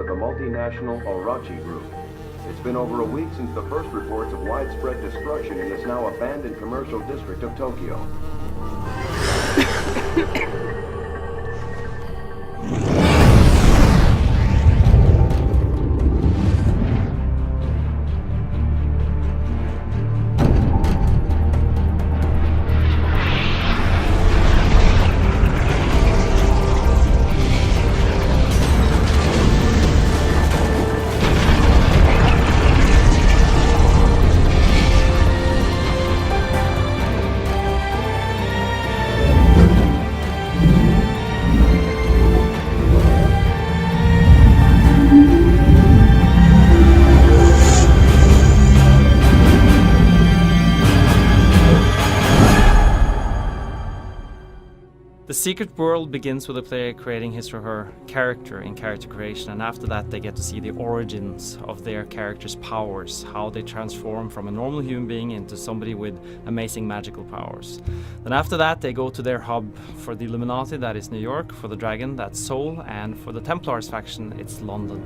of the multinational Orochi Group. It's been over a week since the first reports of widespread destruction in this now abandoned commercial district of Tokyo. The secret world begins with the player creating his or her character in character creation, and after that they get to see the origins of their character's powers, how they transform from a normal human being into somebody with amazing magical powers. Then after that they go to their hub. For the Illuminati, that is New York; for the Dragon, that's Seoul; and for the Templars faction, it's London.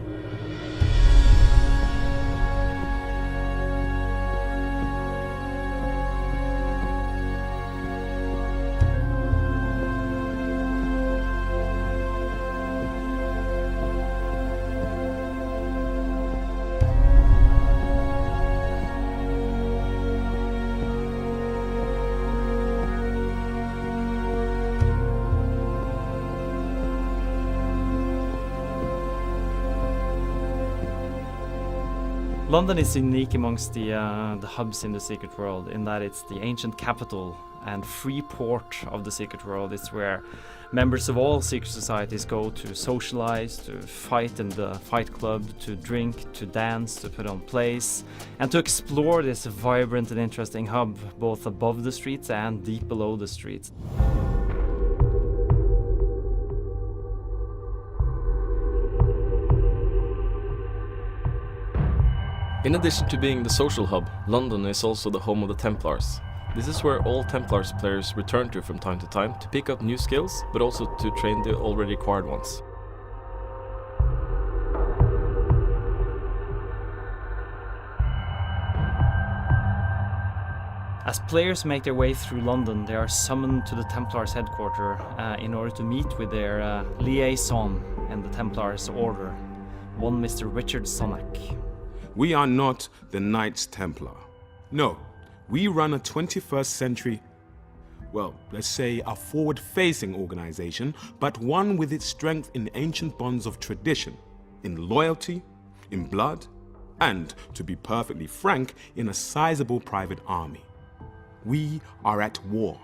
London is unique amongst the hubs in the secret world in that it's the ancient capital and free port of the secret world. It's where members of all secret societies go to socialize, to fight in the fight club, to drink, to dance, to put on plays, and to explore this vibrant and interesting hub both above the streets and deep below the streets. In addition to being the social hub, London is also the home of the Templars. This is where all Templars players return to from time to time to pick up new skills, but also to train the already acquired ones. As players make their way through London, they are summoned to the Templars headquarters in order to meet with their liaison in the Templars order, one Mr. Richard Sonak. We are not the Knights Templar. No, we run a 21st century, well, let's say a forward-facing organization, but one with its strength in ancient bonds of tradition, in loyalty, in blood, and, to be perfectly frank, in a sizable private army. We are at war.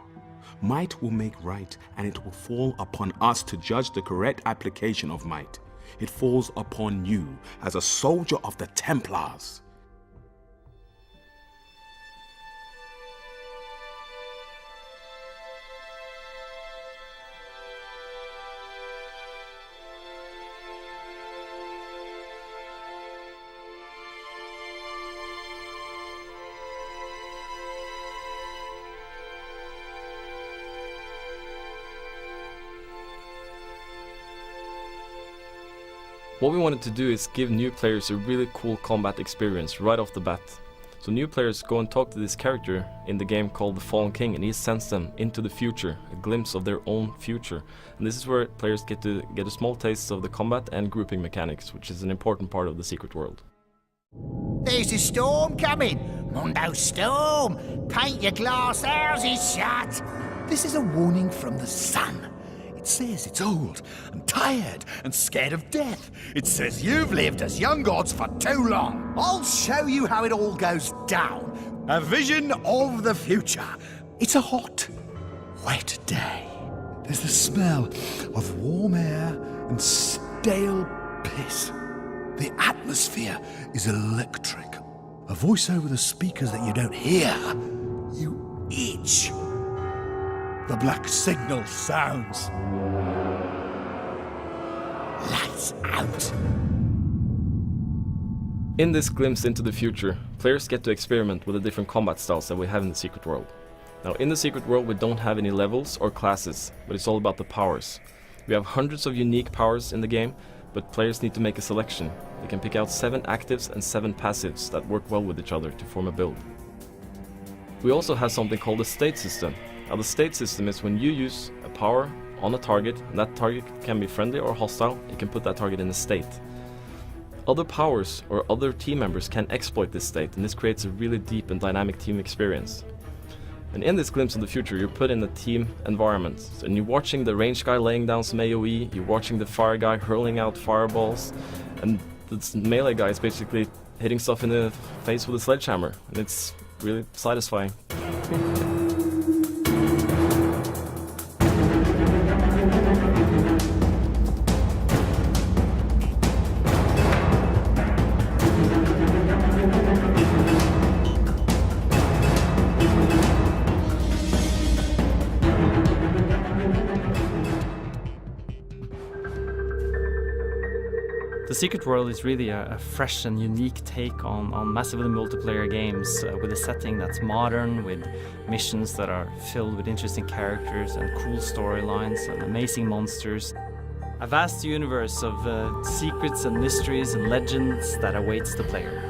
Might will make right, and it will fall upon us to judge the correct application of might. It falls upon you as a soldier of the Templars. What we wanted to do is give new players a really cool combat experience right off the bat. So new players go and talk to this character in the game called the Fallen King, and he sends them into the future, a glimpse of their own future. And this is where players get to get a small taste of the combat and grouping mechanics, which is an important part of the secret world. There's a storm coming! Mundo storm! Paint your glass houses shut! This is a warning from the sun. It says it's old and tired and scared of death. It says you've lived as young gods for too long. I'll show you how it all goes down. A vision of the future. It's a hot, wet day. There's the smell of warm air and stale piss. The atmosphere is electric. A voice over the speakers that you don't hear. You itch. The black signal sounds. Lights out. In this glimpse into the future, players get to experiment with the different combat styles that we have in the secret world. Now, in the secret world we don't have any levels or classes, but it's all about the powers. We have hundreds of unique powers in the game, but players need to make a selection. They can pick out 7 actives and 7 passives that work well with each other to form a build. We also have something called the state system. Now the state system is when you use a power on a target, and that target can be friendly or hostile, you can put that target in a state. Other powers or other team members can exploit this state, and this creates a really deep and dynamic team experience. And in this glimpse of the future, you're put in a team environment, and you're watching the range guy laying down some AoE, you're watching the fire guy hurling out fireballs, and the melee guy is basically hitting stuff in the face with a sledgehammer, and it's really satisfying. The Secret World is really a fresh and unique take on massively multiplayer games with a setting that's modern, with missions that are filled with interesting characters and cool storylines and amazing monsters. A vast universe of secrets and mysteries and legends that awaits the player.